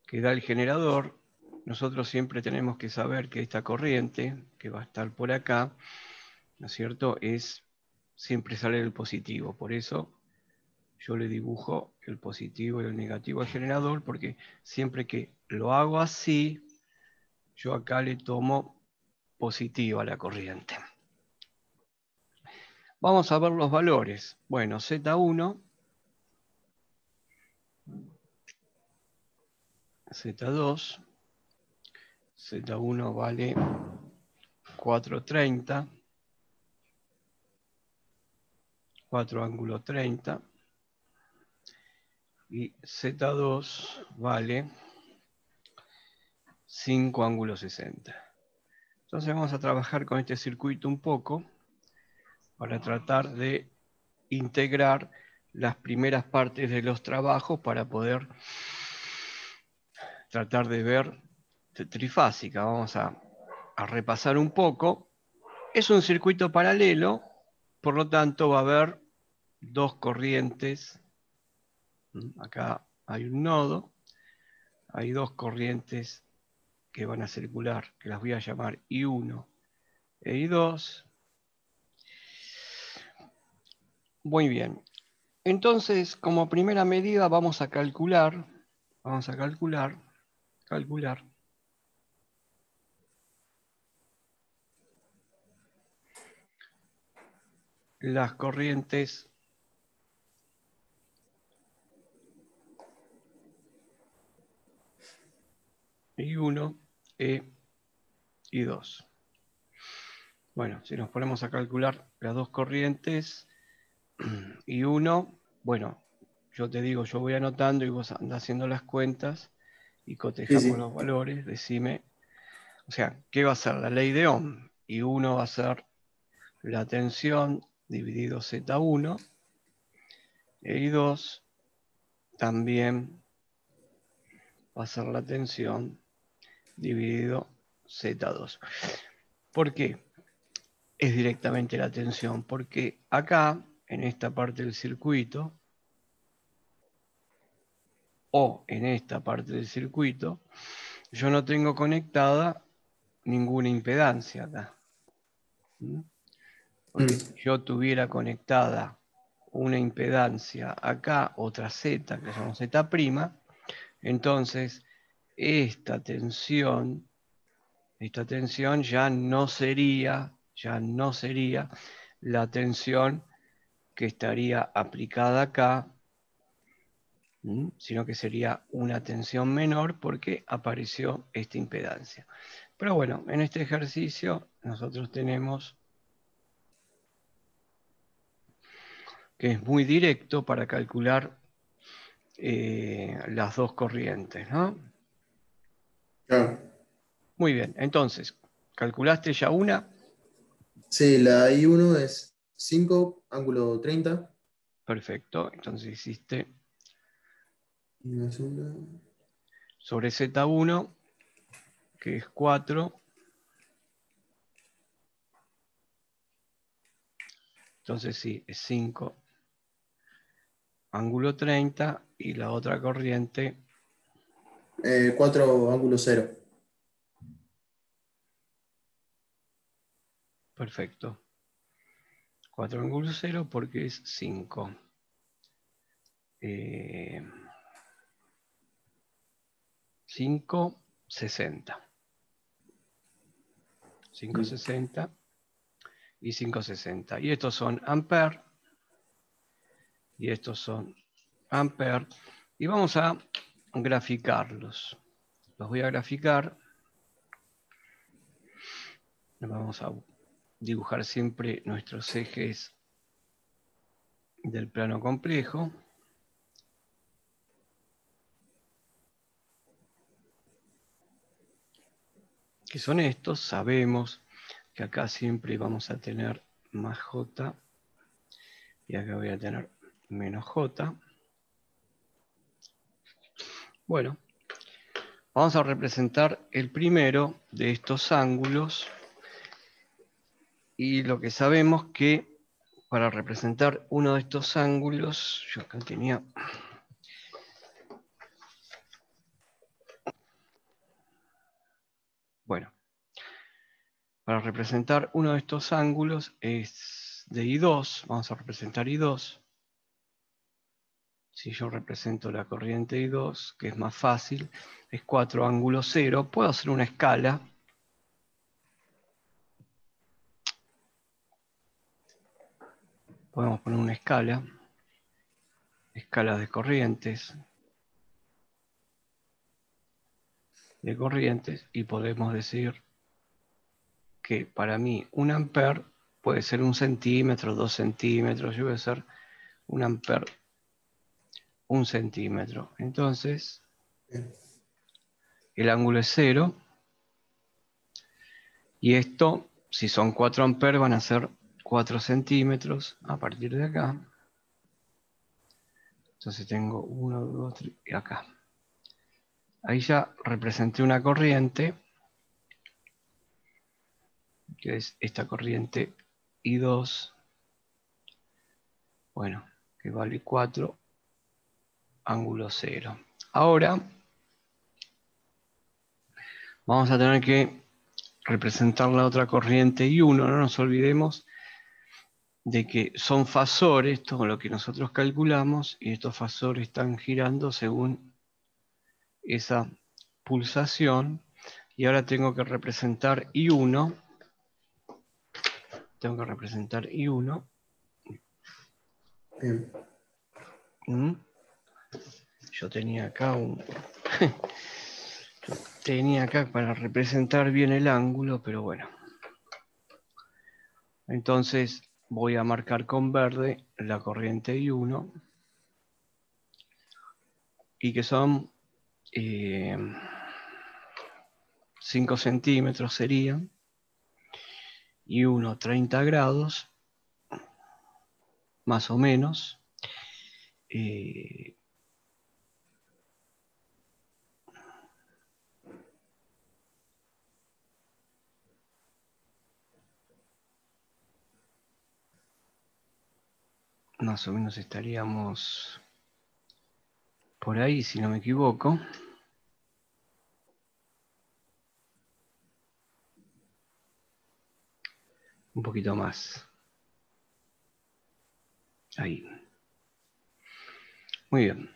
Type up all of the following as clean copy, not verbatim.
que da el generador, nosotros siempre tenemos que saber que esta corriente, que va a estar por acá, ¿no es cierto?, siempre sale el positivo. Por eso yo le dibujo el positivo y el negativo al generador, porque siempre que lo hago así, yo acá le tomo positivo a la corriente. Vamos a ver los valores. Bueno, Z1, Z2, Z1 vale 430, 4 ángulo 30, y Z2 vale 5 ángulo 60. Entonces vamos a trabajar con este circuito un poco para tratar de integrar las primeras partes de los trabajos para poder tratar de ver trifásica. Vamos a repasar un poco. Es un circuito paralelo, por lo tanto va a haber dos corrientes. Acá hay un nodo, hay dos corrientes que van a circular, que las voy a llamar I1 e I2. Muy bien. Entonces, como primera medida vamos a calcular las corrientes I1 e I2. Bueno, si nos ponemos a calcular las dos corrientes I1, bueno, yo te digo, yo voy anotando y vos andás haciendo las cuentas y cotejamos los valores, decime, o sea, ¿qué va a ser la ley de Ohm? I1 va a ser la tensión dividido Z1, e I2 también va a ser la tensión dividido Z2. ¿Por qué es directamente la tensión? Porque acá, en esta parte del circuito, o en esta parte del circuito, yo no tengo conectada ninguna impedancia acá. Porque si yo tuviera conectada una impedancia acá, otra Z, que son Z', entonces esta tensión ya no sería la tensión que estaría aplicada acá, sino que sería una tensión menor porque apareció esta impedancia. Pero bueno, en este ejercicio nosotros tenemos que es muy directo para calcular las dos corrientes, ¿no? Claro. Muy bien, entonces, ¿calculaste ya una? Sí, la I1 es 5 ángulo 30. Perfecto, entonces hiciste Y la segunda. sobre Z1, que es 4. Entonces sí, es 5 ángulo 30 y la otra corriente 4 ángulo 0. perfecto. 4 ángulo 0 porque es 5. 560. 560 y 560. Y estos son ampere. Y estos son ampere. Y vamos a graficarlos. Los voy a graficar. Vamos a dibujar siempre nuestros ejes del plano complejo. Que son estos. Sabemos que acá siempre vamos a tener más J. Y acá voy a tener menos J. Bueno, vamos a representar el primero de estos ángulos. Y lo que sabemos que para representar uno de estos ángulos, yo acá tenía Bueno, para representar uno de estos ángulos es de I2, vamos a representar I2. Si yo represento la corriente I2, que es más fácil, es 4 ángulos 0. Puedo hacer una escala. Podemos poner una escala de corrientes, y podemos decir que para mí 1 amper puede ser 1 centímetro, 2 centímetros. Yo voy a hacer 1 amper, 1 centímetro. Entonces, el ángulo es 0. Y esto, si son 4 amperes, van a ser 4 centímetros a partir de acá. Entonces tengo 1, 2, 3 y acá. Ahí ya representé una corriente, que es esta corriente I2. Bueno, que vale 4, ángulo 0. Ahora vamos a tener que representar la otra corriente I1. No nos olvidemos de que son fasores, todo lo que nosotros calculamos, y estos fasores están girando según esa pulsación. Y ahora tengo que representar I1. Tengo que representar I1. Bien. Yo tenía acá tenía acá para representar bien el ángulo, pero bueno. Entonces voy a marcar con verde la corriente I1, y que son 5 centímetros serían, I1 30 grados, más o menos. Más o menos estaríamos por ahí, si no me equivoco. Un poquito más. Ahí. Muy bien.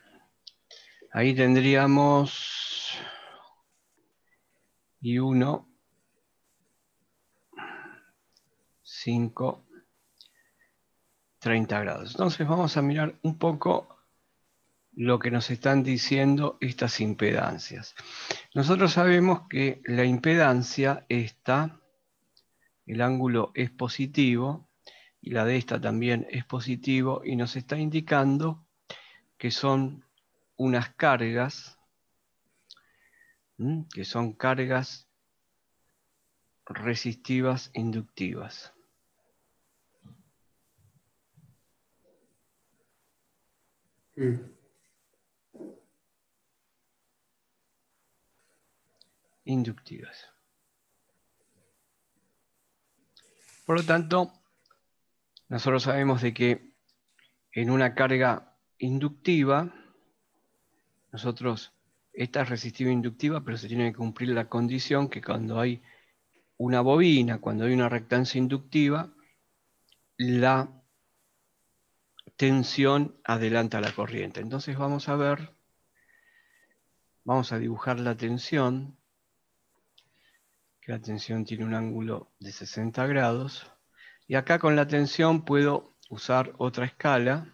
Ahí tendríamos I1, 5, 30 grados. Entonces vamos a mirar un poco lo que nos están diciendo estas impedancias. Nosotros sabemos que la impedancia esta, el ángulo es positivo, y la de esta también es positivo, y nos está indicando que son unas cargas, que son cargas resistivas inductivas. Inductivas. Por lo tanto, nosotros sabemos de que en una carga inductiva, esta es resistiva inductiva, pero se tiene que cumplir la condición que cuando hay una bobina, cuando hay una reactancia inductiva, la tensión adelanta la corriente. Entonces vamos a dibujar la tensión, que la tensión tiene un ángulo de 60 grados, y acá con la tensión puedo usar otra escala,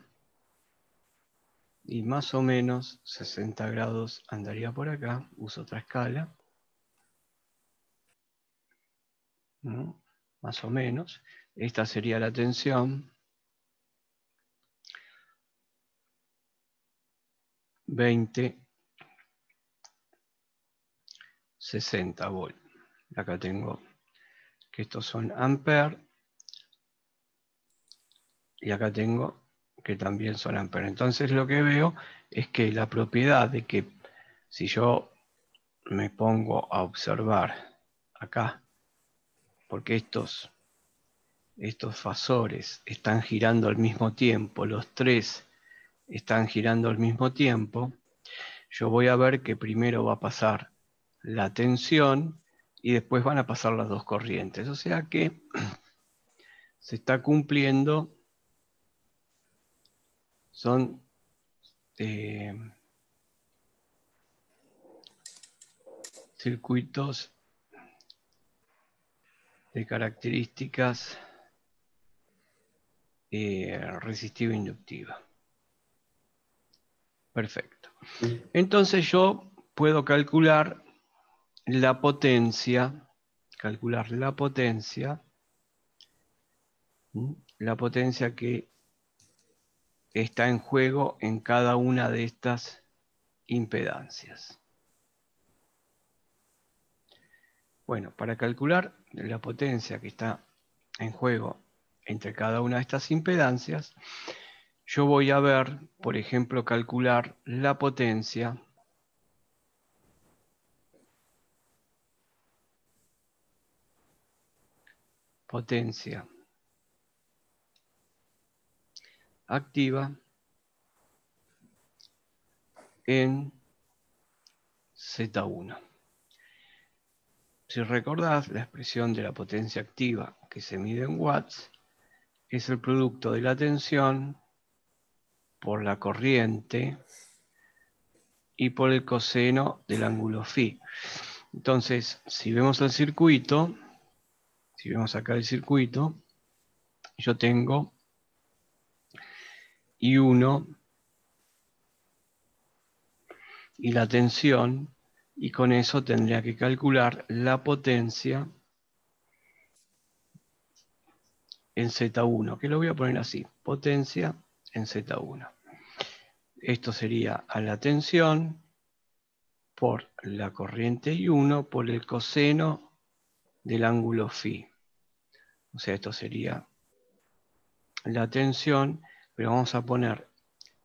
y más o menos 60 grados andaría por acá. Uso otra escala, ¿no? Más o menos. Esta sería la tensión. 20, 60 volt. Acá tengo que estos son amperes, y acá tengo que también son amperes. Entonces lo que veo es que la propiedad de que si yo me pongo a observar acá, porque estos fasores están girando al mismo tiempo, los tres están girando al mismo tiempo, yo voy a ver que primero va a pasar la tensión, y después van a pasar las dos corrientes. O sea que se está cumpliendo, son circuitos de características resistiva-inductiva. Perfecto. Entonces yo puedo calcular la potencia, la potencia que está en juego en cada una de estas impedancias. Bueno, para calcular la potencia que está en juego entre cada una de estas impedancias, yo voy a ver, por ejemplo, calcular la potencia activa en Z1. Si recordás, la expresión de la potencia activa que se mide en watts es el producto de la tensión por la corriente y por el coseno del ángulo φ. Entonces, si vemos el circuito, si vemos acá el circuito, yo tengo I1 y la tensión, y con eso tendría que calcular la potencia en Z1, que lo voy a poner así, potencia en Z1. Esto sería a la tensión por la corriente I1 por el coseno del ángulo φ. O sea, esto sería la tensión, pero vamos a poner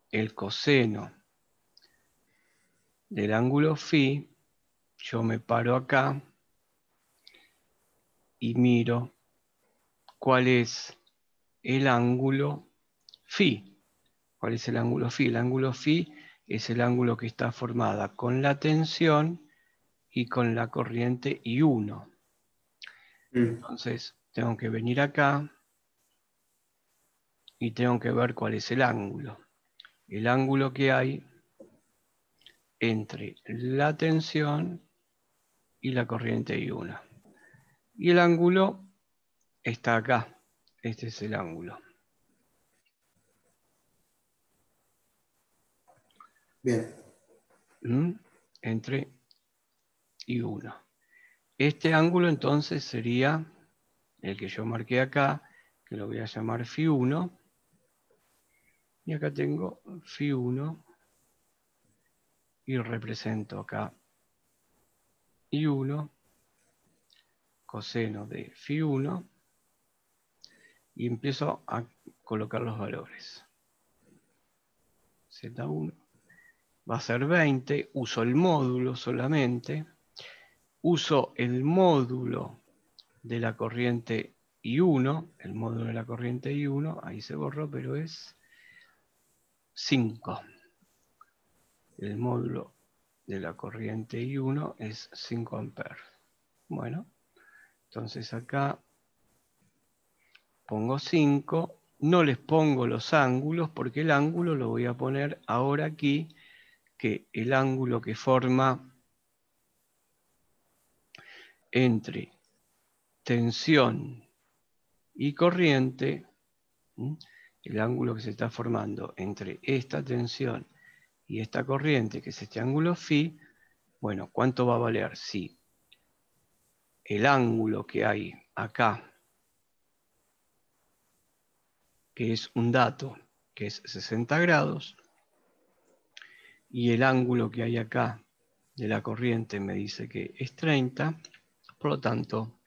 el coseno del ángulo φ. Yo me paro acá y miro cuál es el ángulo φ. ¿Cuál es el ángulo φ? El ángulo φ es el ángulo que está formada con la tensión y con la corriente I1. Entonces, tengo que venir acá y tengo que ver cuál es el ángulo. El ángulo que hay entre la tensión y la corriente I1. Y el ángulo está acá. Este es el ángulo. Bien. Entre I1. Este ángulo entonces sería el que yo marqué acá, que lo voy a llamar φ1. Y acá tengo φ1 y represento acá I1, coseno de φ1, y empiezo a colocar los valores. Z1 va a ser 20, uso el módulo solamente, uso el módulo de la corriente I1, el módulo de la corriente I1, ahí se borró, pero es 5. El módulo de la corriente I1 es 5 amperes. Bueno, entonces acá pongo 5, no les pongo los ángulos porque el ángulo lo voy a poner ahora aquí, que el ángulo que forma entre tensión y corriente, el ángulo que se está formando entre esta tensión y esta corriente, que es este ángulo φ, bueno, ¿cuánto va a valer? Si el ángulo que hay acá, que es un dato, que es 60 grados, y el ángulo que hay acá de la corriente me dice que es 30, por lo tanto,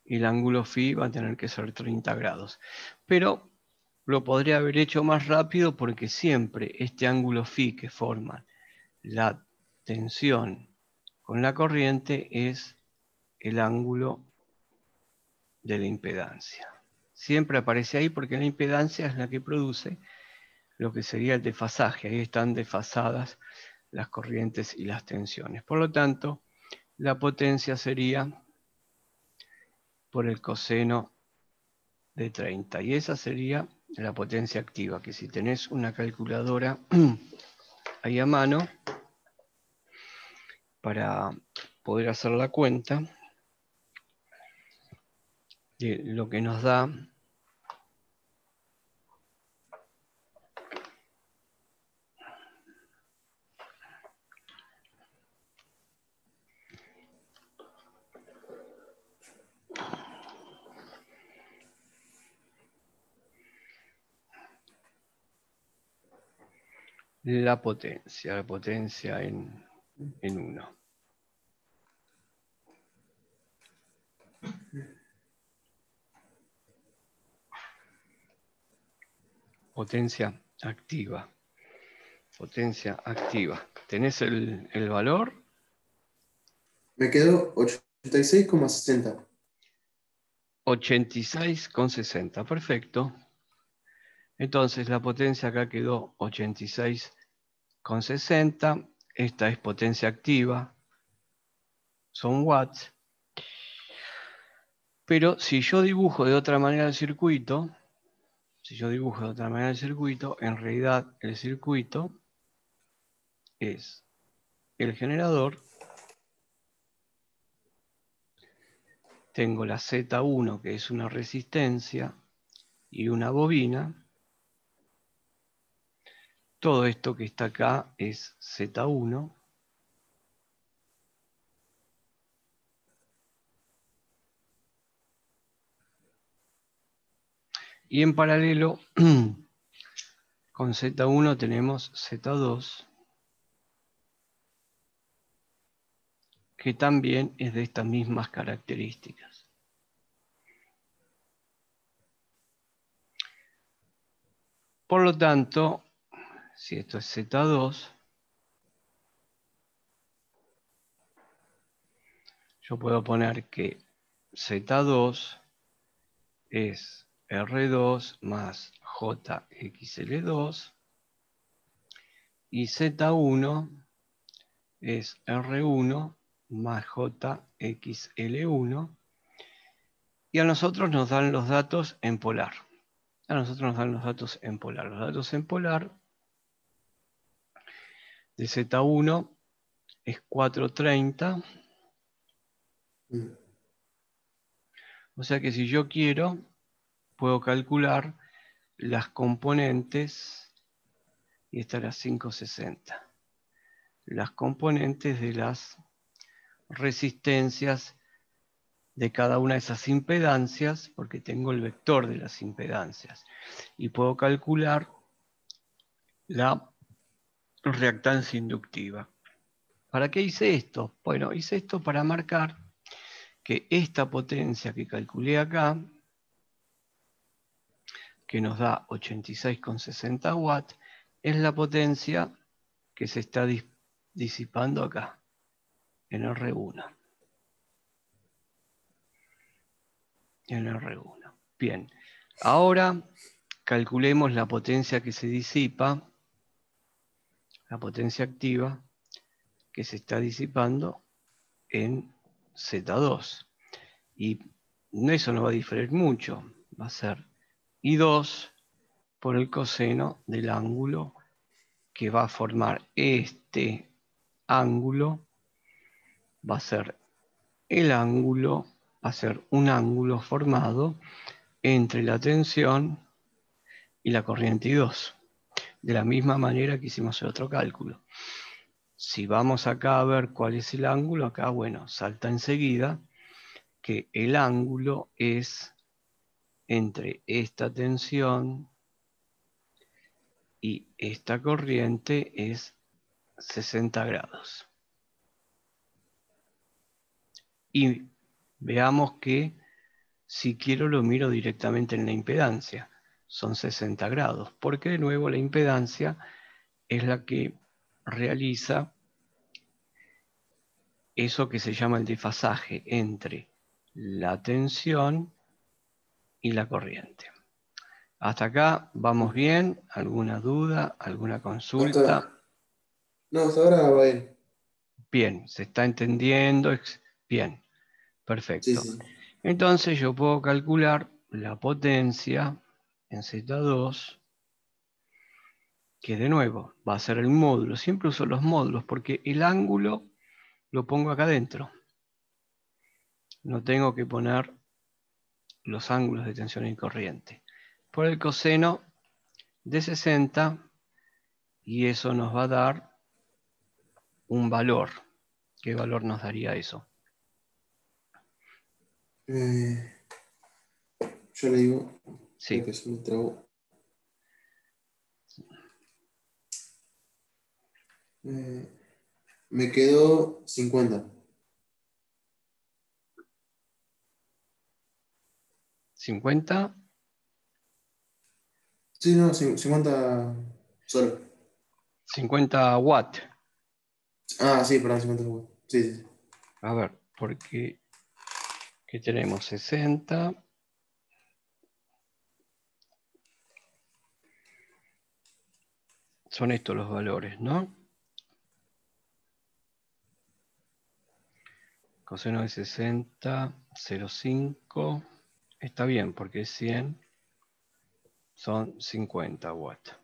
el ángulo φ va a tener que ser 30 grados. Pero lo podría haber hecho más rápido porque siempre este ángulo φ que forma la tensión con la corriente es el ángulo de la impedancia. Siempre aparece ahí porque la impedancia es la que produce lo que sería el desfasaje. Ahí están desfasadas las corrientes y las tensiones. Por lo tanto, la potencia sería por el coseno de 30. Y esa sería la potencia activa, que si tenés una calculadora ahí a mano, para poder hacer la cuenta de lo que nos da la potencia en 1. Potencia activa. Potencia activa. ¿Tenés el valor? Me quedó 86,60. 86,60. Perfecto. Entonces la potencia acá quedó 86,60. Esta es potencia activa. Son watts. Pero si yo dibujo de otra manera el circuito, en realidad el circuito es el generador. Tengo la Z1, que es una resistencia, y una bobina. Todo esto que está acá es Z1. Y en paralelo con Z1 tenemos Z2, que también es de estas mismas características. Por lo tanto, si esto es Z2, yo puedo poner que Z2 es R2 más JXL2 y Z1 es R1 más JXL1, y a nosotros nos dan los datos en polar. Los datos en polar de Z1 es 430. O sea que si yo quiero, puedo calcular las componentes, y esta era 560. Las componentes de las resistencias de cada una de esas impedancias, porque tengo el vector de las impedancias. Y puedo calcular la reactancia inductiva. ¿Para qué hice esto? Bueno, hice esto para marcar que esta potencia que calculé acá, que nos da 86,60 watts, es la potencia que se está disipando acá, en R1. Bien, ahora calculemos la potencia que se disipa, la potencia activa que se está disipando en Z2. Y eso no va a diferir mucho, va a ser I2 por el coseno del ángulo que va a formar este ángulo. Va a ser un ángulo formado entre la tensión y la corriente I2, de la misma manera que hicimos el otro cálculo. Si vamos acá a ver cuál es el ángulo, acá, bueno, salta enseguida que el ángulo es entre esta tensión y esta corriente, es 60 grados. Y veamos que si quiero lo miro directamente en la impedancia. Son 60 grados, porque de nuevo la impedancia es la que realiza eso que se llama el desfasaje entre la tensión y la corriente. Hasta acá vamos bien. ¿Alguna duda? ¿Alguna consulta? No, hasta ahora va bien. Bien, se está entendiendo. Bien, Sí, perfecto. sí. Entonces yo puedo calcular la potencia en Z2, que de nuevo va a ser el módulo. Siempre uso los módulos porque el ángulo lo pongo acá adentro. No tengo que poner los ángulos de tensión y corriente. Por el coseno de 60, y eso nos va a dar un valor. ¿Qué valor nos daría eso? Eh, yo le digo, Sí, creo que se me trabó. Eh, Me quedó 50. 50. Sí, no, 50 solo. 50 watts. Ah, sí, perdón, 50 segundos. Sí, sí, sí. A ver, porque ¿qué tenemos? 60. Son estos los valores, ¿no? Coseno de 60, 0,5. Está bien, porque es 100, son 50 watts.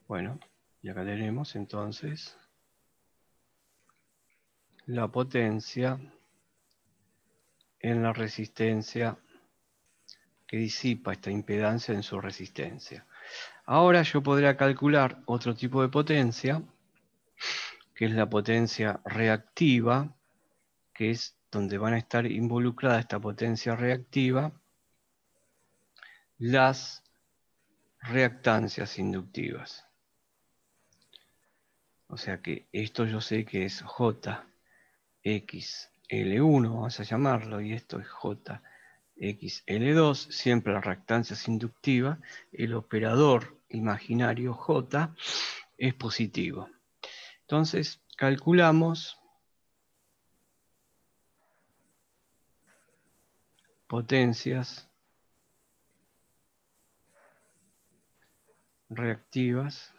Bueno, y acá tenemos entonces la potencia en la resistencia que disipa esta impedancia en su resistencia. Ahora yo podría calcular otro tipo de potencia, que es la potencia reactiva, que es donde van a estar involucradas esta potencia reactiva, las reactancias inductivas. O sea que esto yo sé que es JXL1, vamos a llamarlo, y esto es JXL2, siempre la reactancia es inductiva, el operador imaginario J es positivo. Entonces calculamos potencias reactivas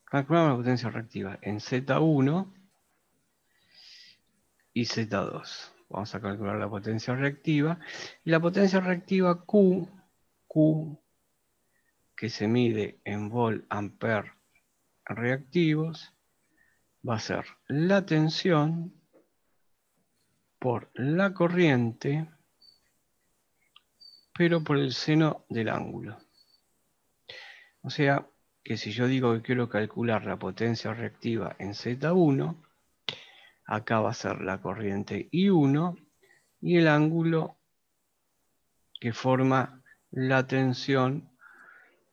calculamos la potencia reactiva en Z1 y Z2. Vamos a calcular la potencia reactiva. Y la potencia reactiva Q, que se mide en volt ampere reactivos, va a ser la tensión por la corriente, pero por el seno del ángulo. O sea que si yo digo que quiero calcular la potencia reactiva en Z1, acá va a ser la corriente I1 y el ángulo que forma la tensión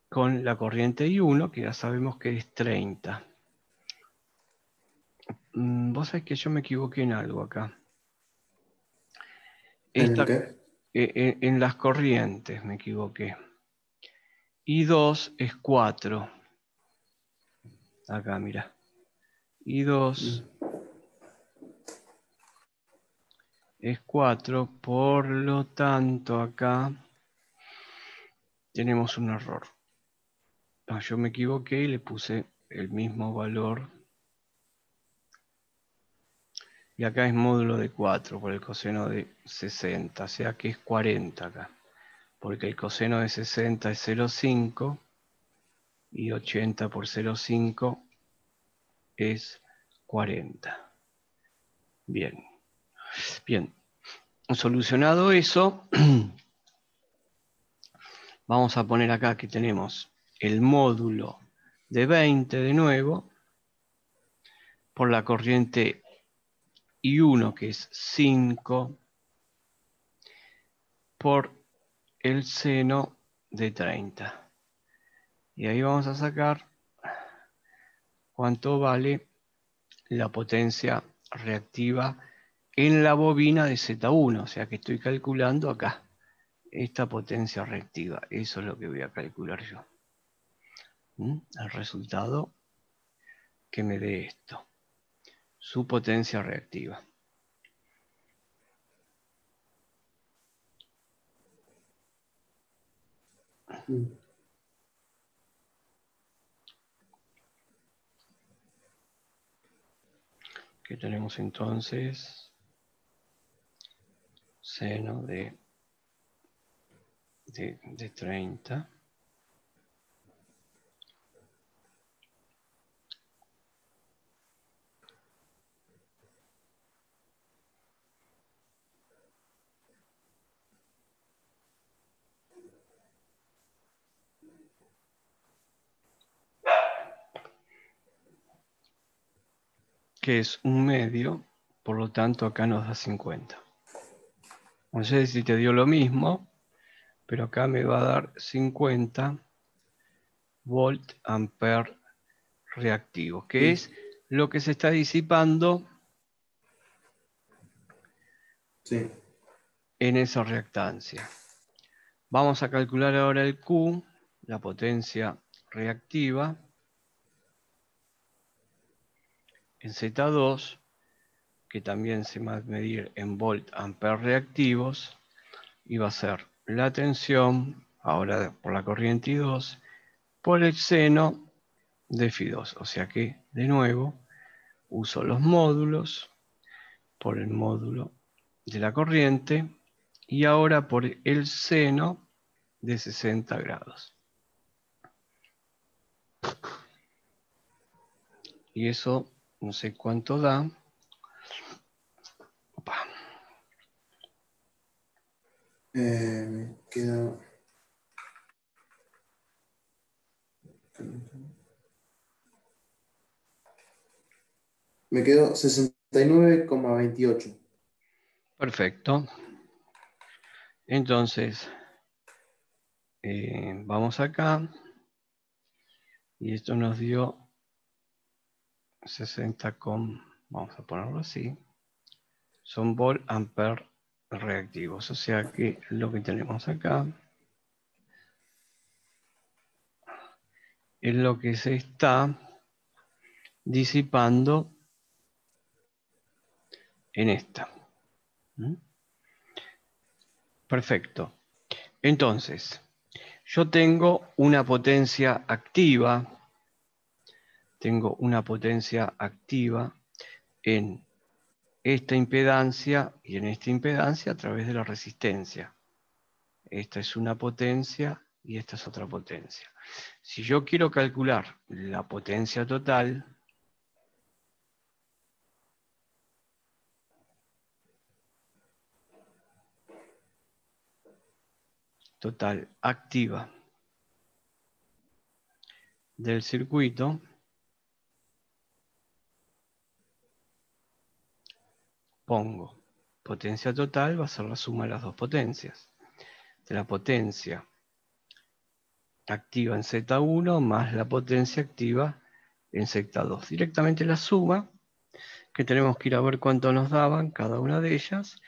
con la corriente I1, que ya sabemos que es 30. Vos sabés que yo me equivoqué en algo acá. ¿En Esta, qué? en las corrientes me equivoqué. I2 es 4. Acá, mira. I2 Mm. es 4, por lo tanto acá tenemos un error. Yo me equivoqué y le puse el mismo valor. Y acá es módulo de 4 por el coseno de 60, o sea que es 40 acá. Porque el coseno de 60 es 0,5 y 80 por 0,5 es 40. Bien, bien. Solucionado eso, vamos a poner acá que tenemos el módulo de 20 de nuevo por la corriente I1, que es 5, por el seno de 30. Y ahí vamos a sacar cuánto vale la potencia reactiva en la bobina de Z1. O sea que estoy calculando acá esta potencia reactiva. Eso es lo que voy a calcular yo. El resultado que me dé esto. Su potencia reactiva. Que tenemos entonces seno de 30. Que es un medio, por lo tanto acá nos da 50. No sé si te dio lo mismo, pero acá me va a dar 50 volt ampere reactivos, que es lo que se está disipando en esa reactancia. Vamos a calcular ahora el Q, la potencia reactiva, en Z2, que también se va a medir en volt ampere reactivos, y va a ser la tensión, ahora por la corriente I2, por el seno de Φ2. O sea que, de nuevo, uso los módulos por el módulo de la corriente y ahora por el seno de 60 grados. Y eso no sé cuánto da. Opa. Me quedo 69,28. Perfecto. Entonces, vamos acá. Y esto nos dio 60, vamos a ponerlo así. Son volt ampere reactivos. O sea que lo que tenemos acá es lo que se está disipando en esta. Perfecto. Entonces, yo tengo una potencia activa. Tengo una potencia activa en esta impedancia y en esta impedancia a través de la resistencia. Esta es una potencia y esta es otra potencia. Si yo quiero calcular la potencia total, activa del circuito, pongo potencia total, va a ser la suma de las dos potencias. De la potencia activa en Z1 más la potencia activa en Z2. Directamente la suma, que tenemos que ir a ver cuánto nos daban cada una de ellas,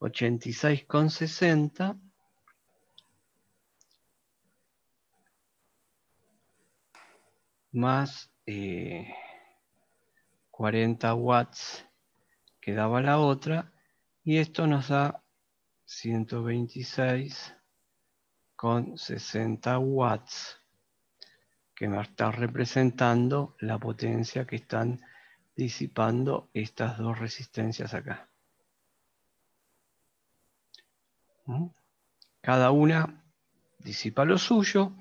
86,60 más 40 watts que daba la otra, y esto nos da 126,60 watts, que me está representando la potencia que están disipando estas dos resistencias acá. Cada una disipa lo suyo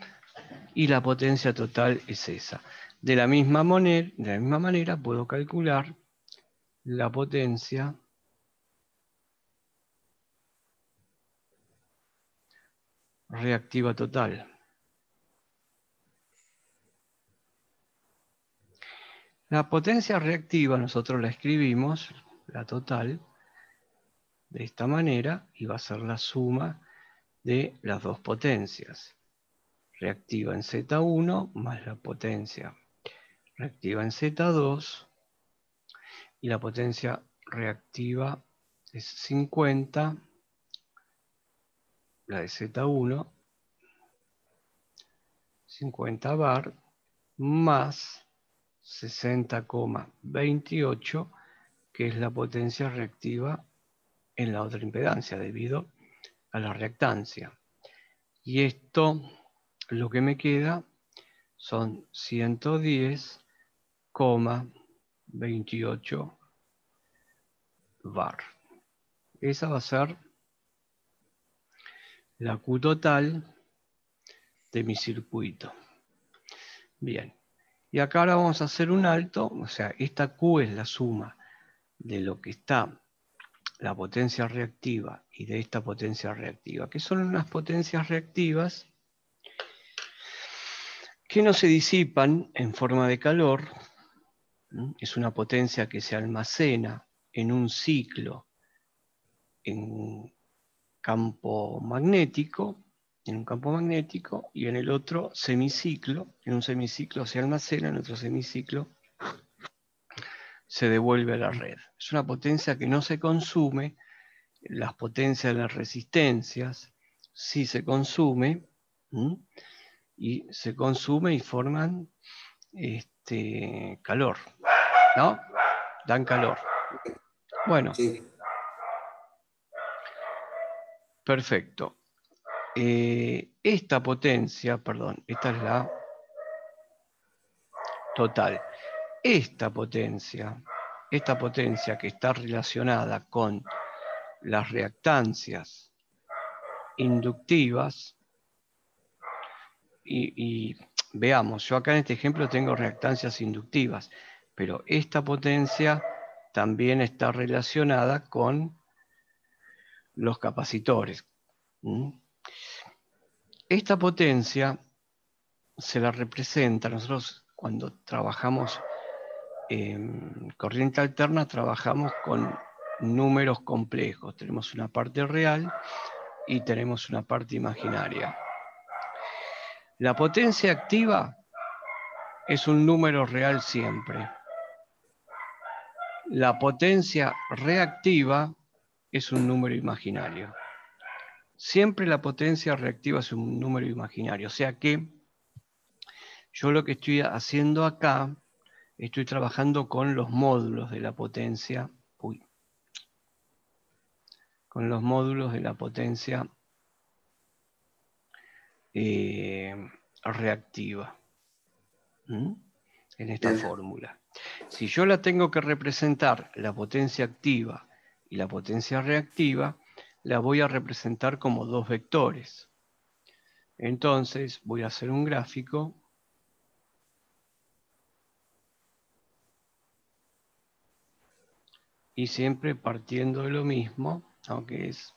y la potencia total es esa. De la misma manera puedo calcular la potencia reactiva total. La potencia reactiva nosotros la escribimos, la total, de esta manera, y va a ser la suma de las dos potencias. Reactiva en Z1 más la potencia reactiva en Z2, y la potencia reactiva es 50, la de Z1, 50 bar, más 60,28, que es la potencia reactiva en la otra impedancia, debido a la reactancia. Y esto lo que me queda son 110,28 bar. Esa va a ser la Q total de mi circuito. Bien. Y acá ahora vamos a hacer un alto, o sea, esta Q es la suma de lo que está la potencia reactiva y de esta potencia reactiva, que son unas potencias reactivas que no se disipan en forma de calor. Es una potencia que se almacena en un ciclo en campo magnético, y en el otro semiciclo. En un semiciclo se almacena, en otro semiciclo se devuelve a la red. Es una potencia que no se consume. Las potencias de las resistencias sí se consume, y se consume y forman calor, ¿no? Dan calor. Bueno, Sí. perfecto. Esta potencia, perdón, esta es la total. Esta potencia que está relacionada con las reactancias inductivas, y veamos, yo acá en este ejemplo tengo reactancias inductivas, pero esta potencia también está relacionada con los capacitores. Esta potencia se la representa, nosotros cuando trabajamos en corriente alterna trabajamos con números complejos. Tenemos una parte real y tenemos una parte imaginaria. La potencia activa es un número real siempre. La potencia reactiva es un número imaginario. Siempre la potencia reactiva es un número imaginario. O sea que yo lo que estoy haciendo acá, estoy trabajando con los módulos de la potencia. Con los módulos de la potencia reactiva. En esta Bien. fórmula. Si yo la tengo que representar, la potencia activa y la potencia reactiva, la voy a representar como dos vectores. Entonces voy a hacer un gráfico y siempre partiendo de lo mismo, aunque es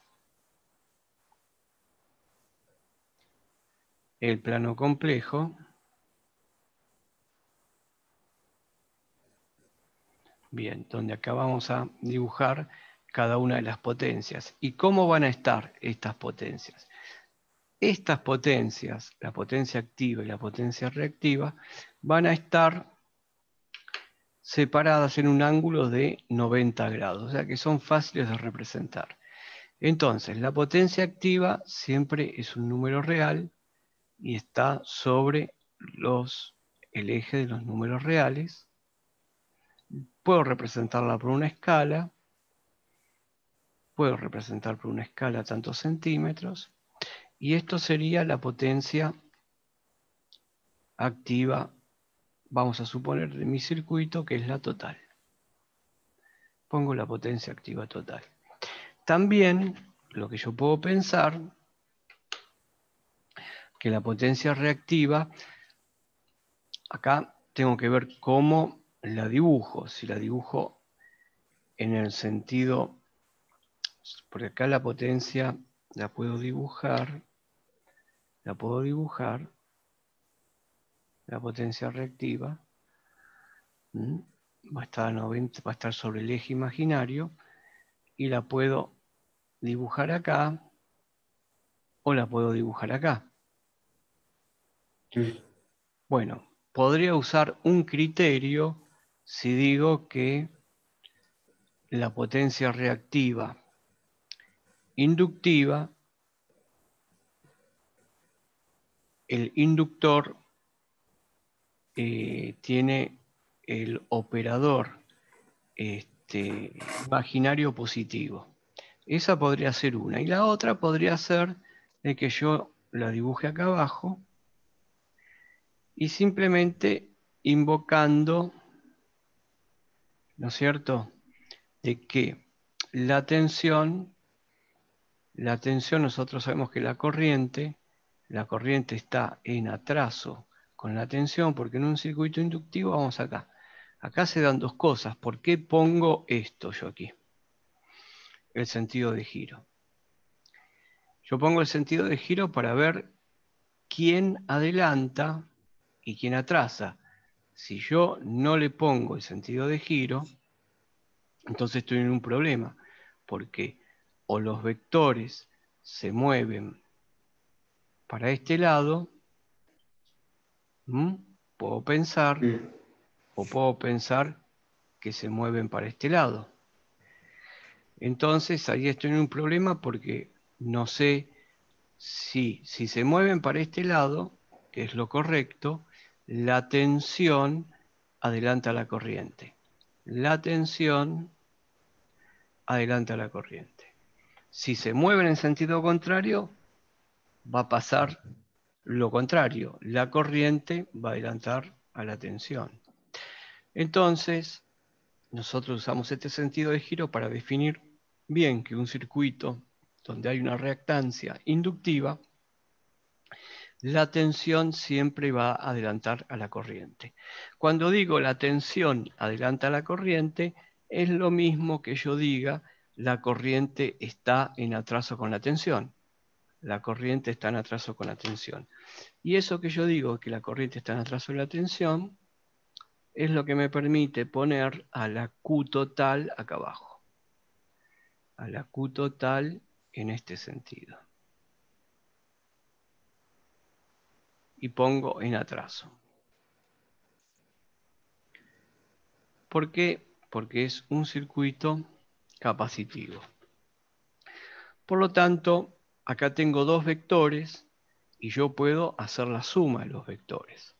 el plano complejo. Bien, donde acá vamos a dibujar cada una de las potencias. ¿Y cómo van a estar estas potencias? Estas potencias, la potencia activa y la potencia reactiva, van a estar separadas en un ángulo de 90 grados, o sea que son fáciles de representar. Entonces, la potencia activa siempre es un número real y está sobre el eje de los números reales. Puedo representarla por una escala, puedo representar por una escala tantos centímetros, y esto sería la potencia activa, vamos a suponer, de mi circuito, que es la total. Pongo la potencia activa total. También lo que yo puedo pensar, que la potencia reactiva, acá tengo que ver cómo la dibujo. Si la dibujo en el sentido, porque acá la potencia la puedo dibujar, la potencia reactiva, va a estar sobre el eje imaginario, y la puedo dibujar acá o la puedo dibujar acá. Bueno, podría usar un criterio si digo que la potencia reactiva inductiva, el inductor tiene el operador imaginario positivo. Esa podría ser una. Y la otra podría ser de que yo la dibuje acá abajo y simplemente invocando, ¿no es cierto?, de que la tensión nosotros sabemos que la corriente está en atraso con la tensión, porque en un circuito inductivo, vamos acá, se dan dos cosas. ¿Por qué pongo esto yo aquí? El sentido de giro. Yo pongo el sentido de giro para ver quién adelanta y quién atrasa. Si yo no le pongo el sentido de giro, entonces estoy en un problema, porque o los vectores se mueven para este lado, puedo pensar, Mm. o puedo pensar que se mueven para este lado. Entonces ahí estoy en un problema porque no sé si se mueven para este lado, que es lo correcto, la tensión adelanta la corriente. La tensión adelanta la corriente. Si se mueven en sentido contrario, va a pasar lo contrario. La corriente va a adelantar a la tensión. Entonces, nosotros usamos este sentido de giro para definir bien que un circuito donde hay una reactancia inductiva, la tensión siempre va a adelantar a la corriente. Cuando digo la tensión adelanta a la corriente, es lo mismo que yo diga la corriente está en atraso con la tensión. La corriente está en atraso con la tensión. Y eso que yo digo, que la corriente está en atraso con la tensión, es lo que me permite poner a la Q total acá abajo. A la Q total en este sentido. Y pongo en atraso. ¿Por qué? Porque es un circuito capacitivo. Por lo tanto, acá tengo dos vectores y yo puedo hacer la suma de los vectores.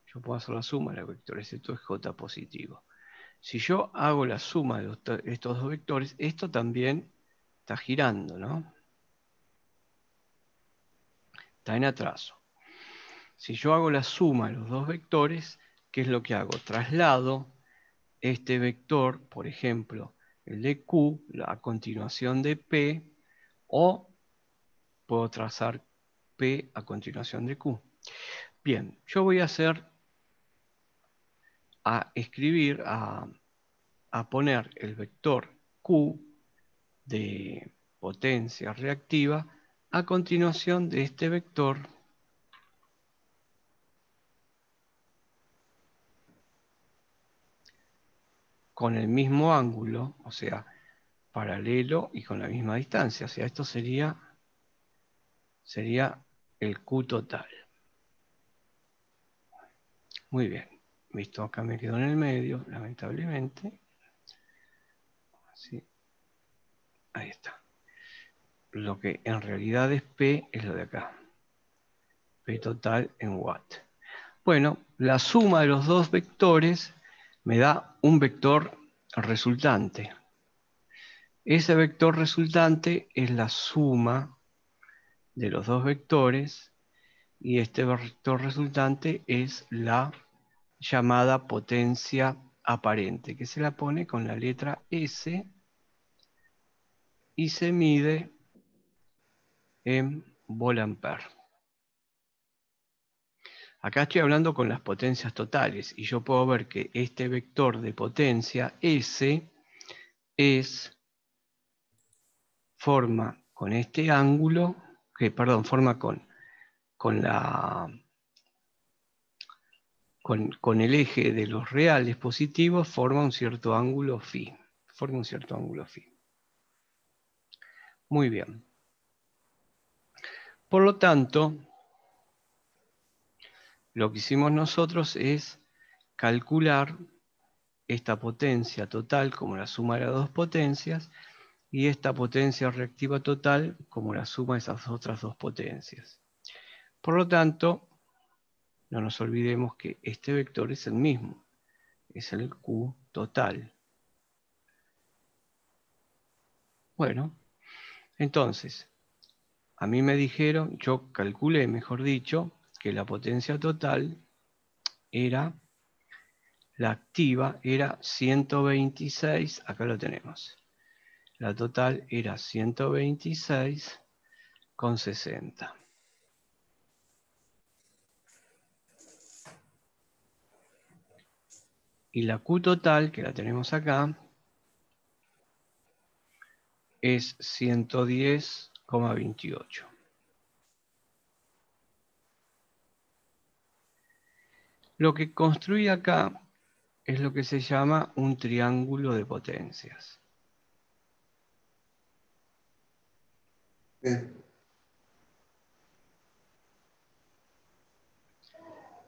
Yo puedo hacer la suma de los vectores. Esto es J positivo. Si yo hago la suma de estos dos vectores, esto también está girando, ¿no? Está en atraso. Si yo hago la suma de los dos vectores, ¿qué es lo que hago? Traslado este vector, por ejemplo, el de Q, a continuación de P, o puedo trazar P a continuación de Q. Bien, yo voy a a poner el vector Q de potencia reactiva a continuación de este vector con el mismo ángulo, o sea, paralelo y con la misma distancia. O sea, esto sería el Q total. Muy bien. Visto, acá me quedo en el medio, lamentablemente. Sí. Ahí está. Lo que en realidad es P es lo de acá. P total en watt. Bueno, la suma de los dos vectores me da un vector resultante. Ese vector resultante es la suma de los dos vectores y este vector resultante es la llamada potencia aparente, que se la pone con la letra S y se mide en volt-ampere. Acá estoy hablando con las potencias totales y yo puedo ver que este vector de potencia S forma con este ángulo, forma con el eje de los reales positivos, forma un cierto ángulo phi. Forma un cierto ángulo phi. Muy bien. Por lo tanto, lo que hicimos nosotros es calcular esta potencia total como la suma de las dos potencias y esta potencia reactiva total como la suma de esas otras dos potencias. Por lo tanto, no nos olvidemos que este vector es el mismo, es el Q total. Bueno, entonces, a mí me dijeron, yo calculé, mejor dicho, que la potencia total era, la activa era 126, acá lo tenemos. La total era 126,60. Y la Q total, que la tenemos acá, es 110,28. Lo que construye acá es lo que se llama un triángulo de potencias. Bien.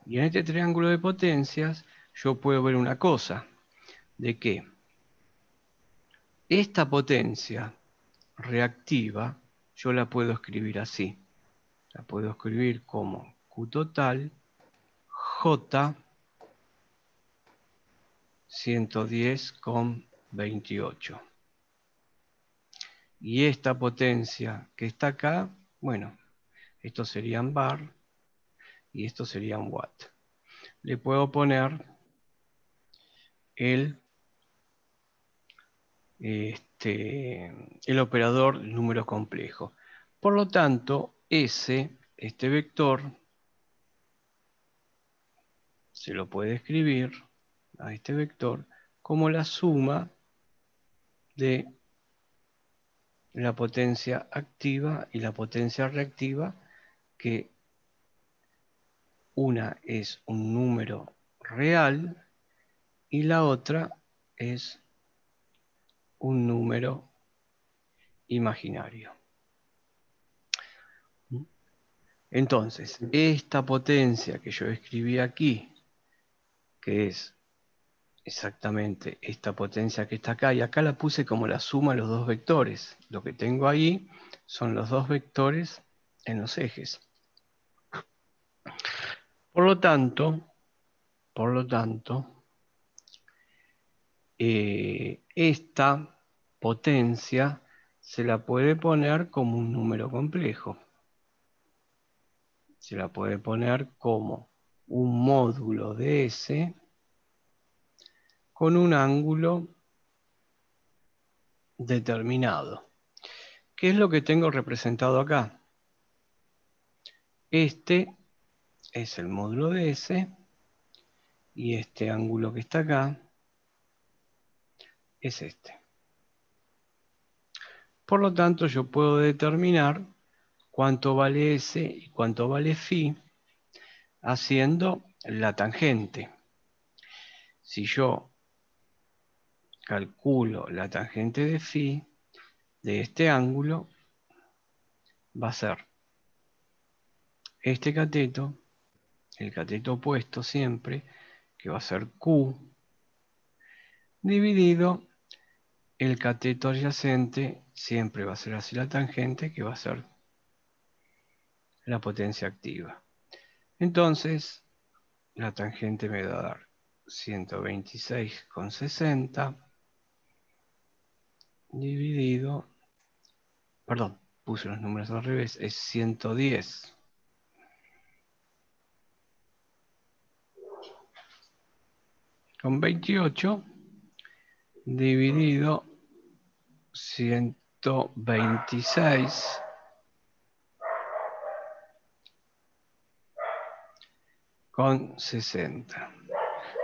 Y en este triángulo de potencias yo puedo ver una cosa, de que esta potencia reactiva yo la puedo escribir así. La puedo escribir como Q total J 110,28. Y esta potencia que está acá, bueno, estos serían bar y estos serían watt. Le puedo poner el operador número complejo. Por lo tanto, este vector, se lo puede escribir a este vector como la suma de la potencia activa y la potencia reactiva, que una es un número real y la otra es un número imaginario. Entonces, esta potencia que yo escribí aquí, que es exactamente esta potencia que está acá, y acá la puse como la suma de los dos vectores. Lo que tengo ahí son los dos vectores en los ejes. Por lo tanto, esta potencia se la puede poner como un número complejo. Se la puede poner como un módulo de S con un ángulo determinado. ¿Qué es lo que tengo representado acá? Este es el módulo de S y este ángulo que está acá es este. Por lo tanto, yo puedo determinar cuánto vale S y cuánto vale Φ haciendo la tangente. Si yo calculo la tangente de Φ de este ángulo, va a ser este cateto, el cateto opuesto siempre, que va a ser Q, dividido el cateto adyacente, siempre va a ser así la tangente, que va a ser la potencia activa. Entonces, la tangente me va a dar 126,60 dividido, perdón, puse los números al revés, es 110,28 dividido 126,60.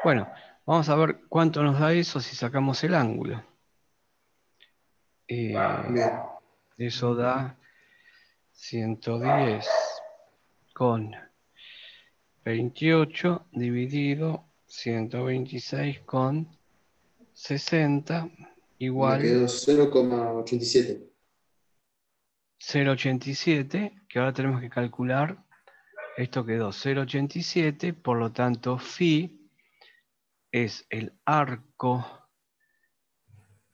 Bueno, vamos a ver cuánto nos da eso si sacamos el ángulo. Bien. Eso da 110,28 dividido 126,60 Me igual quedó 0,87. 0,87, que ahora tenemos que calcular. Esto quedó 0,87, por lo tanto Φ es el arco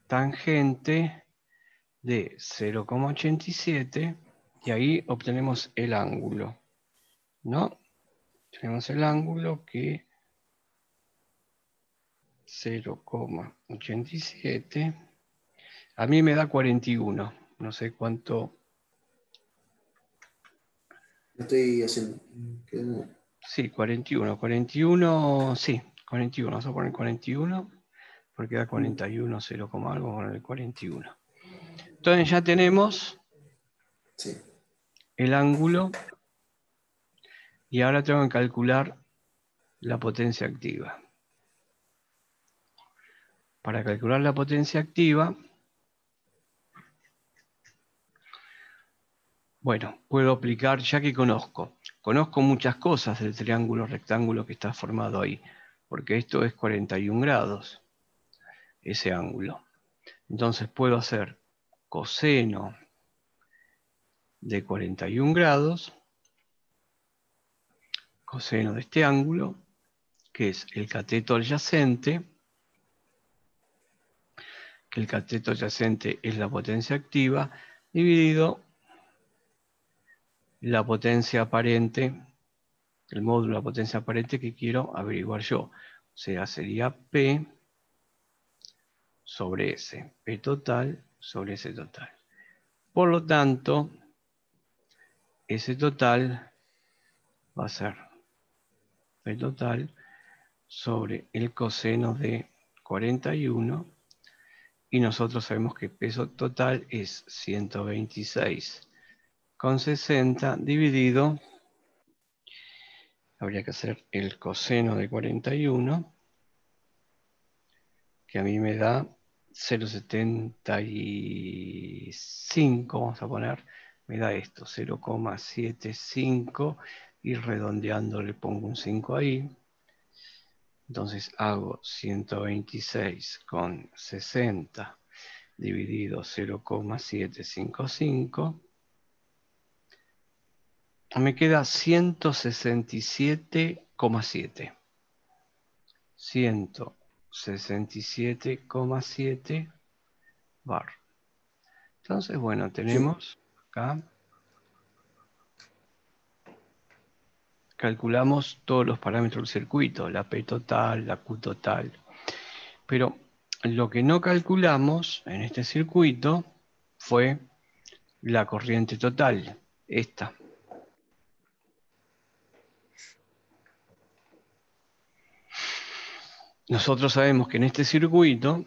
tangente de 0,87 y ahí obtenemos el ángulo, ¿no? Tenemos el ángulo que 0,87, a mí me da 41, no sé cuánto. Lo estoy haciendo. Quedó Sí, 41. 41, sí, 41. Vamos a poner 41, porque da 41, 0, algo, vamos a poner 41. Entonces ya tenemos Sí. el ángulo y ahora tengo que calcular la potencia activa. Para calcular la potencia activa, bueno, puedo aplicar, ya que conozco muchas cosas del triángulo rectángulo que está formado ahí, porque esto es 41 grados, ese ángulo. Entonces puedo hacer coseno de 41 grados, coseno de este ángulo, que es el cateto adyacente, que el cateto adyacente es la potencia activa, dividido la potencia aparente, el módulo de la potencia aparente que quiero averiguar yo. O sea, sería P sobre S, P total sobre S total. Por lo tanto, S total va a ser P total sobre el coseno de 41, y nosotros sabemos que peso total es 126,60 dividido, habría que hacer el coseno de 41, que a mí me da 0,75, vamos a poner, me da esto, 0,75, y redondeando le pongo un 5 ahí. Entonces hago 126,60 dividido 0,755. Me queda 167,7. 167,7 bar. Entonces, bueno, Sí. tenemos acá, calculamos todos los parámetros del circuito, la P total, la Q total. Pero lo que no calculamos en este circuito fue la corriente total, esta. Nosotros sabemos que en este circuito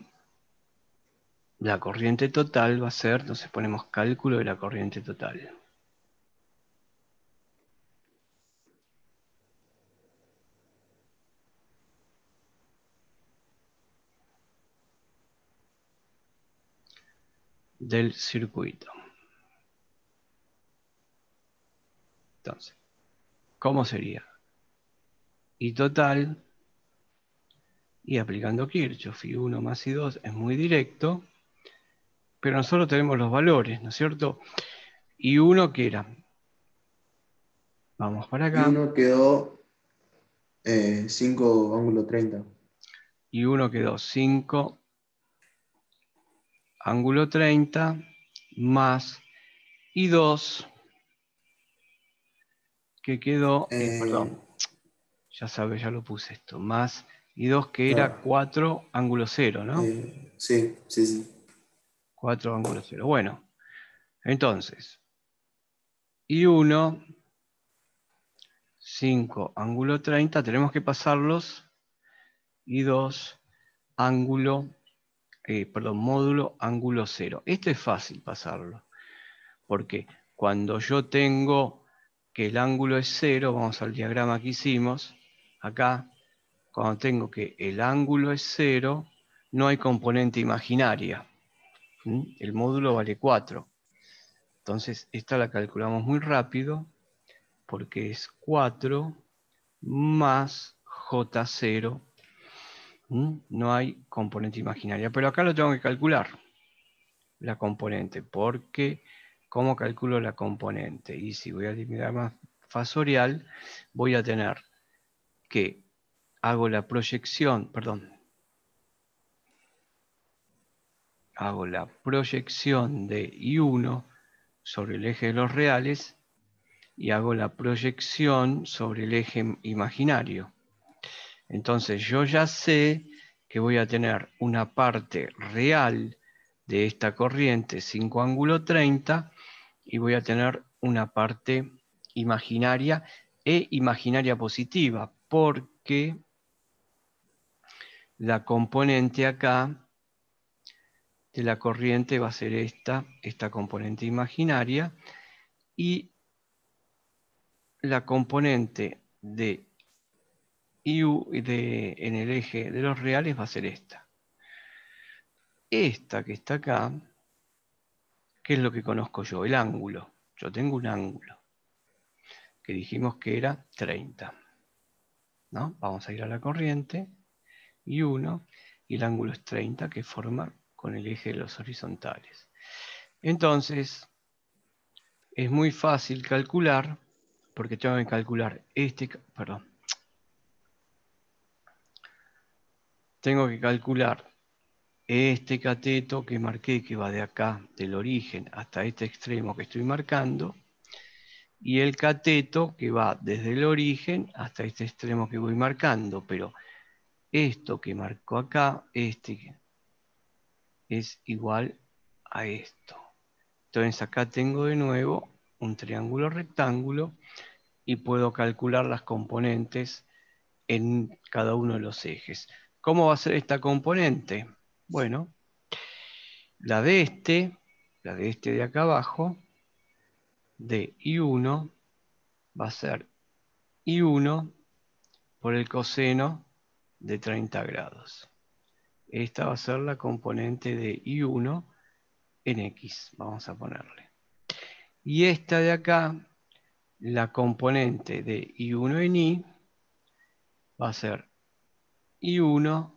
la corriente total va a ser, entonces ponemos cálculo de la corriente total. Del circuito. Entonces, ¿cómo sería? I total, y aplicando Kirchhoff, I1 más I2 es muy directo, pero nosotros tenemos los valores, ¿no es cierto? I1 que era, vamos para Y acá, uno quedó 5 ángulo 30. I1 quedó 5 ángulo 30 más I2 que quedó, perdón, ya sabes, ya lo puse esto, más I2 que era Claro. 4 ángulo 0, ¿no? Sí, sí, sí. 4 ángulo 0. Bueno, entonces, I1, 5 ángulo 30, tenemos que pasarlos, I2, ángulo, módulo ángulo 0. Esto es fácil pasarlo, porque cuando yo tengo que el ángulo es 0, vamos al diagrama que hicimos, acá, cuando tengo que el ángulo es 0, no hay componente imaginaria. El módulo vale 4. Entonces, esta la calculamos muy rápido, porque es 4 más J0. No hay componente imaginaria, pero acá lo tengo que calcular, la componente, porque ¿cómo calculo la componente? Y si voy a eliminar más fasorial, voy a tener que hago la proyección, perdón, hago la proyección de I1 sobre el eje de los reales y hago la proyección sobre el eje imaginario. Entonces yo ya sé que voy a tener una parte real de esta corriente 5 ángulo 30 y voy a tener una parte imaginaria e imaginaria positiva, porque la componente acá de la corriente va a ser esta componente imaginaria, y la componente de IU en el eje de los reales va a ser esta. Esta que está acá, ¿qué es lo que conozco yo? El ángulo. Yo tengo un ángulo que dijimos que era 30. ¿No? Vamos a ir a la corriente, y 1, y el ángulo es 30, que forma con el eje de los horizontales. Entonces, es muy fácil calcular, porque tengo que calcular tengo que calcular este cateto que marqué, que va de acá, del origen, hasta este extremo que estoy marcando, y el cateto que va desde el origen hasta este extremo que voy marcando, pero esto que marcó acá, es igual a esto. Entonces acá tengo de nuevo un triángulo rectángulo y puedo calcular las componentes en cada uno de los ejes. ¿Cómo va a ser esta componente? Bueno, la de este de acá abajo, de I1, va a ser I1 por el coseno de 30 grados. Esta va a ser la componente de I1 en X, vamos a ponerle. Y esta de acá, la componente de I1 en Y, va a ser I1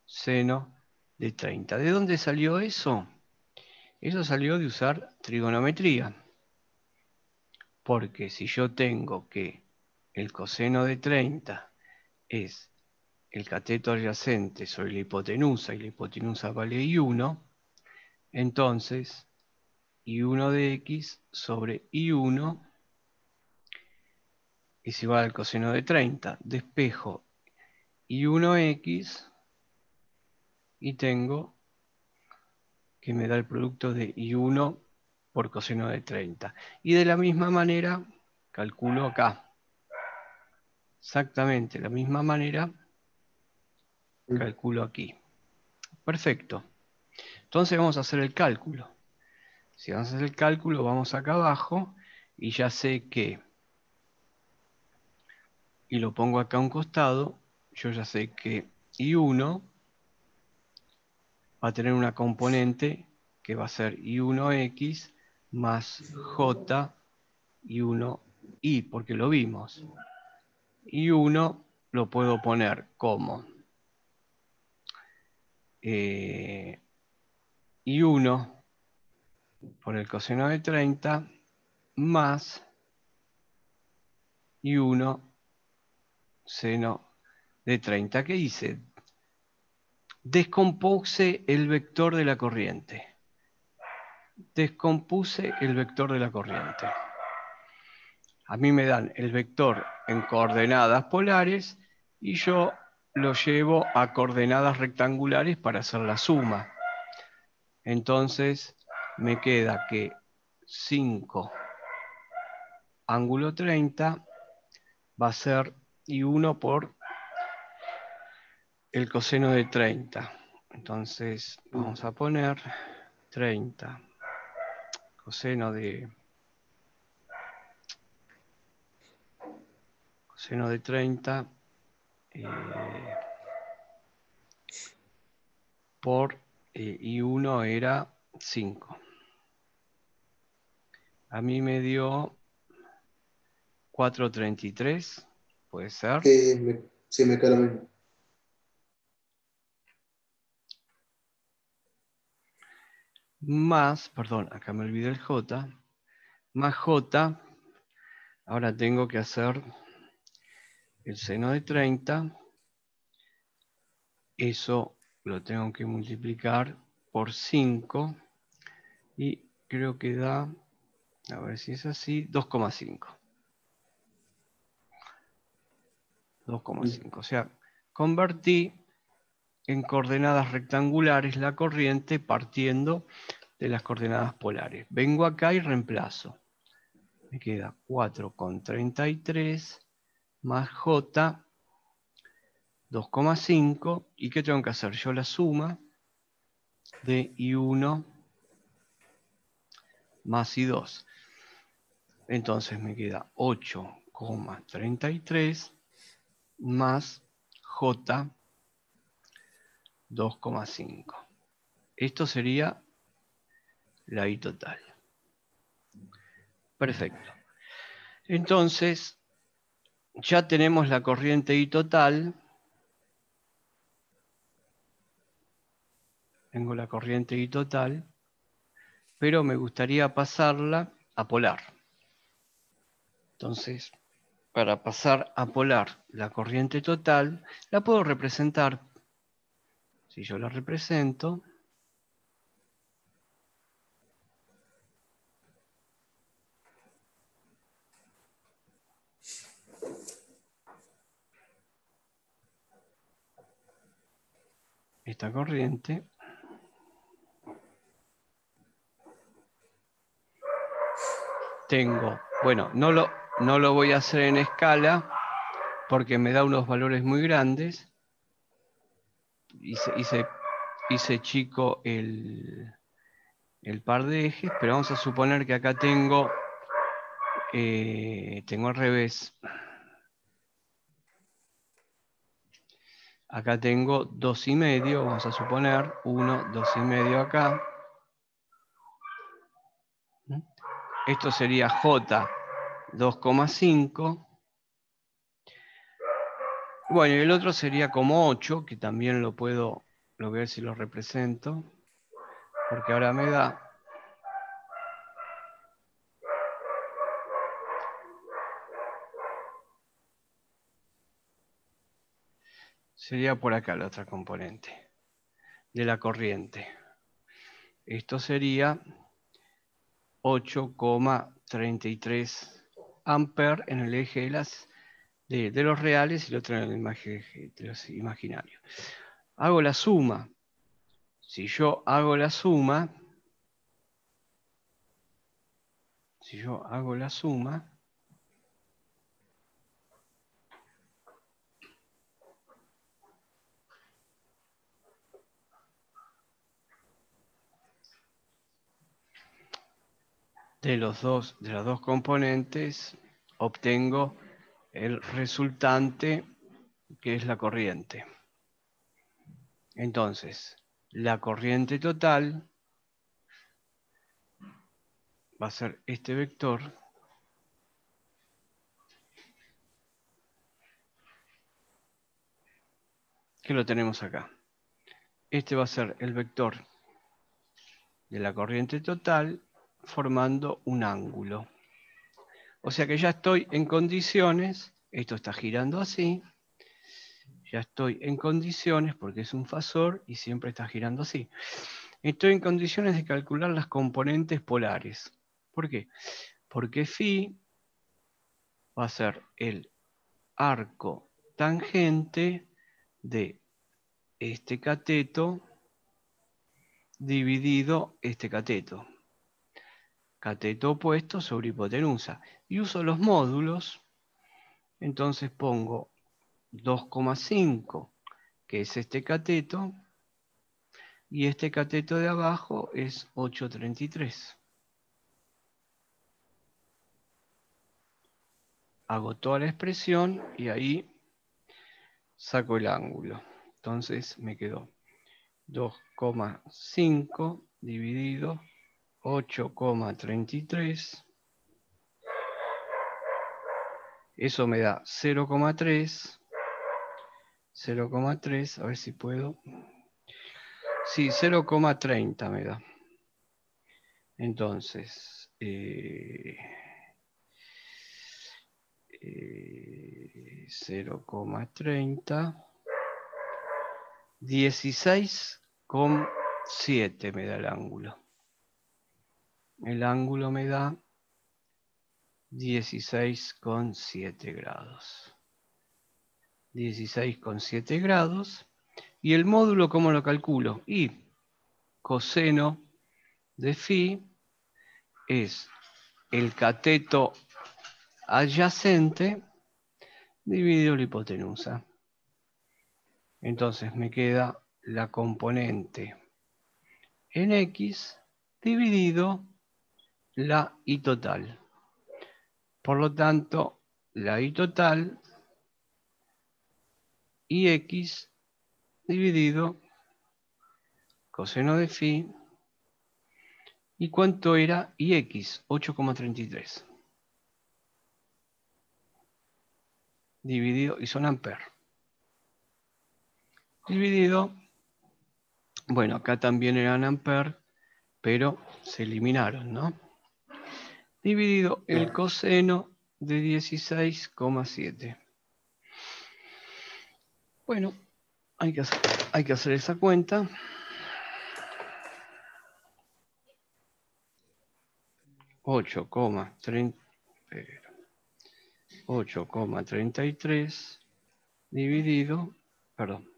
seno de 30. ¿De dónde salió eso? Eso salió de usar trigonometría. Porque si yo tengo que el coseno de 30 es el cateto adyacente sobre la hipotenusa, y la hipotenusa vale I1, entonces I1 de X sobre I1 es igual al coseno de 30. Despejo I1X y tengo que me da el producto de I1 por coseno de 30. Y de la misma manera calculo acá. Exactamente, de la misma manera calculo aquí. Perfecto. Entonces vamos a hacer el cálculo. Si vamos a hacer el cálculo, vamos acá abajo y ya sé que, y lo pongo acá a un costado, yo ya sé que I1 va a tener una componente que va a ser I1X más J I1I, porque lo vimos. I1 lo puedo poner como I1 por el coseno de 30 más I1 seno de 30. ¿Qué hice? Descompuse el vector de la corriente. Descompuse el vector de la corriente. A mí me dan el vector en coordenadas polares y yo lo llevo a coordenadas rectangulares para hacer la suma. Entonces me queda que 5 ángulo 30 va a ser I1 por el coseno de 30. Entonces vamos a poner 30 coseno de 30 por I1 era 5. A mí me dio 4,33, puede ser. Sí, me queda lo mismo. Más, perdón, acá me olvidé el J, más J, ahora tengo que hacer el seno de 30, eso lo tengo que multiplicar por 5, y creo que da, a ver si es así, 2,5. 2,5, o sea, convertí en coordenadas rectangulares la corriente partiendo de las coordenadas polares. Vengo acá y reemplazo. Me queda 4,33 más J 2,5. ¿Y qué tengo que hacer? Yo la suma de I1 más I2. Entonces me queda 8,33 más J 2,5. Esto sería la I total. Perfecto. Entonces, ya tenemos la corriente I total. Tengo la corriente I total, pero me gustaría pasarla a polar. Entonces, para pasar a polar la corriente total, la puedo representar. Si yo la represento, esta corriente, tengo, bueno, no lo voy a hacer en escala porque me da unos valores muy grandes. Hice chico el par de ejes, pero vamos a suponer que acá tengo al revés. Acá tengo 2,5, vamos a suponer, 1, 2,5 acá. Esto sería J 2,5. Bueno, y el otro sería como 8, que también lo voy a ver si lo represento, porque ahora me da. Sería por acá la otra componente de la corriente. Esto sería 8,33 amperes en el eje de los reales y el otro en el eje de los imaginarios. Hago la suma. Si yo hago la suma, de las dos componentes, obtengo el resultante, que es la corriente. Entonces, la corriente total va a ser este vector, que lo tenemos acá. Este va a ser el vector de la corriente total formando un ángulo. O sea que ya estoy en condiciones, esto está girando así, ya estoy en condiciones, porque es un fasor y siempre está girando así. Estoy en condiciones de calcular las componentes polares. ¿Por qué? Porque Φ va a ser el arco tangente de este cateto dividido este cateto. Cateto opuesto sobre hipotenusa. Y uso los módulos, entonces pongo 2,5, que es este cateto, y este cateto de abajo es 8,33. Hago toda la expresión y ahí saco el ángulo. Entonces me quedó 2,5 dividido 8,33. Eso me da 0,3. 0,3, a ver si puedo. Sí, 0,30 me da. Entonces, 0,30, 16,7 me da el ángulo. El ángulo me da 16,7 grados. 16,7 grados. ¿Y el módulo cómo lo calculo? Y coseno de Φ es el cateto adyacente dividido la hipotenusa. Entonces me queda la componente en X dividido la I total. Por lo tanto, la I total y X dividido coseno de phi. ¿Y cuánto era IX? 8,33. Dividido, y son amperes. Dividido, bueno, acá también eran amperes, pero se eliminaron, ¿no? Dividido el coseno de 16,7. Bueno, hay que hacer esa cuenta. 8,33 dividido, perdón.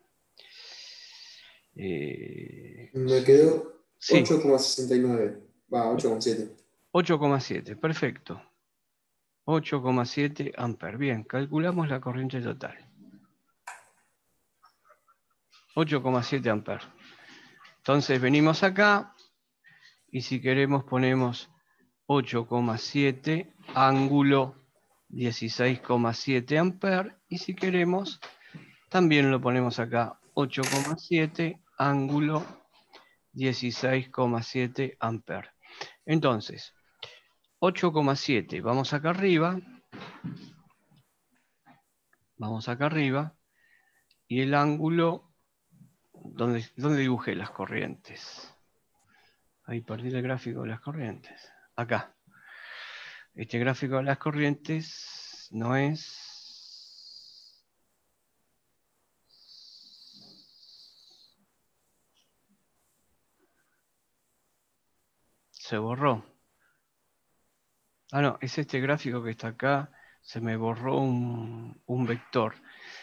Me quedó Sí, 8,69. Va, 8,7. 8,7, perfecto. 8,7 amperes. Bien, calculamos la corriente total. 8,7 amperes. Entonces venimos acá y si queremos ponemos 8,7 ángulo 16,7 amperes y si queremos también lo ponemos acá 8,7 ángulo 16,7 amperes. Entonces 8,7, vamos acá arriba y el ángulo, ¿dónde dibujé las corrientes? Ahí perdí el gráfico de las corrientes. Acá. Este gráfico de las corrientes no es... Se borró. Ah, no, es este gráfico que está acá. Se me borró un vector.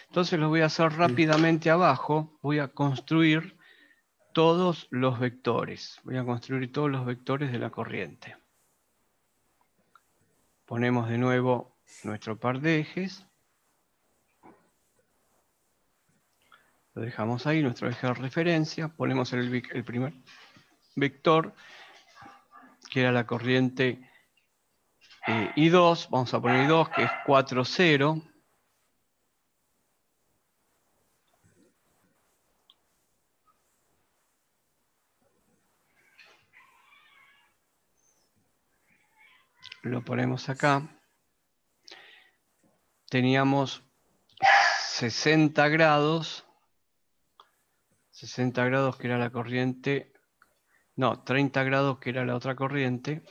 Entonces lo voy a hacer rápidamente abajo. Voy a construir todos los vectores. Voy a construir todos los vectores de la corriente. Ponemos de nuevo nuestro par de ejes. Lo dejamos ahí, nuestro eje de referencia. Ponemos el primer vector, que era la corriente I2. Vamos a poner I2, que es 4, 0. Lo ponemos acá. Teníamos 60 grados. 60 grados que era la corriente. No, 30 grados que era la otra corriente,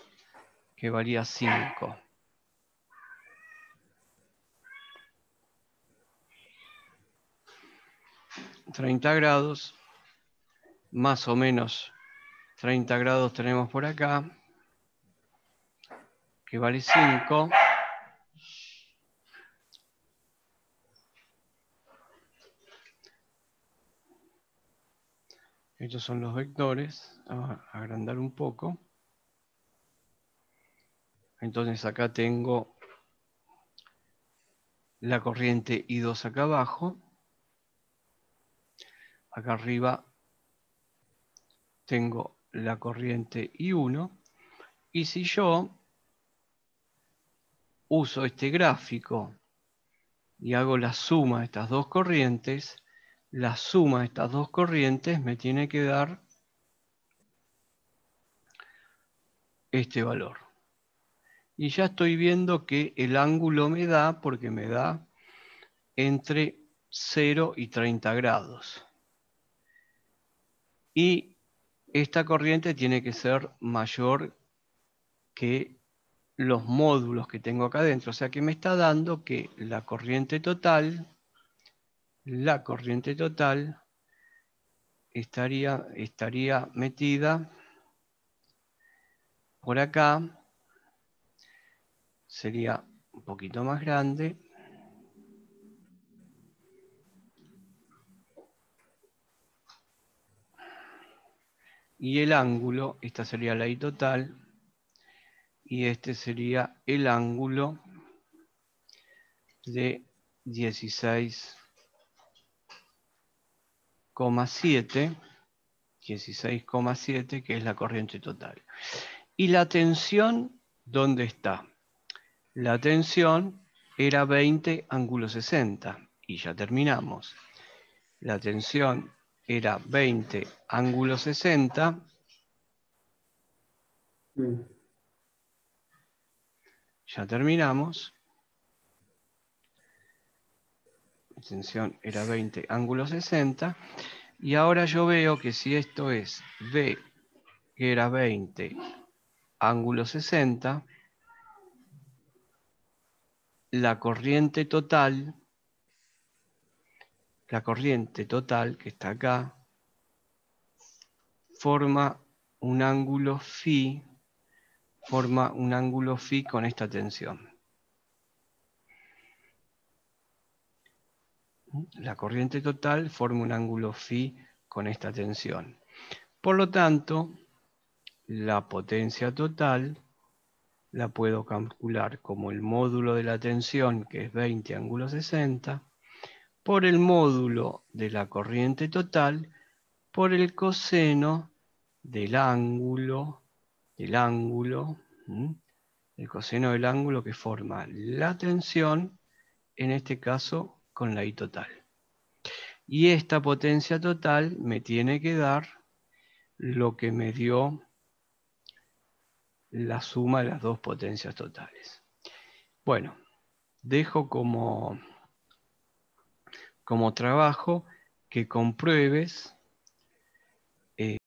que valía 5. ...30 grados... ...más o menos... ...30 grados tenemos por acá... ...que vale 5... Estos son los vectores. Vamos a agrandar un poco. Entonces acá tengo... ...la corriente I2 acá abajo... ...acá arriba... ...tengo la corriente I1... ...y si yo... ...uso este gráfico... ...y hago la suma de estas dos corrientes... ...la suma de estas dos corrientes me tiene que dar... ...este valor. Y ya estoy viendo que el ángulo me da... ...porque me da... ...entre 0 y 30 grados. Y esta corriente tiene que ser mayor que los módulos que tengo acá adentro. O sea que me está dando que la corriente total estaría metida por acá. Sería un poquito más grande. Y el ángulo, esta sería la I total. y este sería el ángulo de 16,7, que es la corriente total. ¿Y la tensión dónde está? La tensión era 20 ángulo 60 y ya terminamos. La tensión era 20 ángulo 60. Ya terminamos. La tensión era 20 ángulo 60. Y ahora yo veo que si esto es V, que era 20 ángulo 60, la corriente total, que está acá, forma un ángulo phi con esta tensión. La corriente total forma un ángulo phi con esta tensión. Por lo tanto, la potencia total la puedo calcular como el módulo de la tensión, que es 20 ángulo 60, por el módulo de la corriente total, por el coseno del ángulo, el coseno del ángulo que forma la tensión, en este caso con la I total. Y esta potencia total me tiene que dar lo que me dio la suma de las dos potencias totales. Bueno, dejo como trabajo que compruebes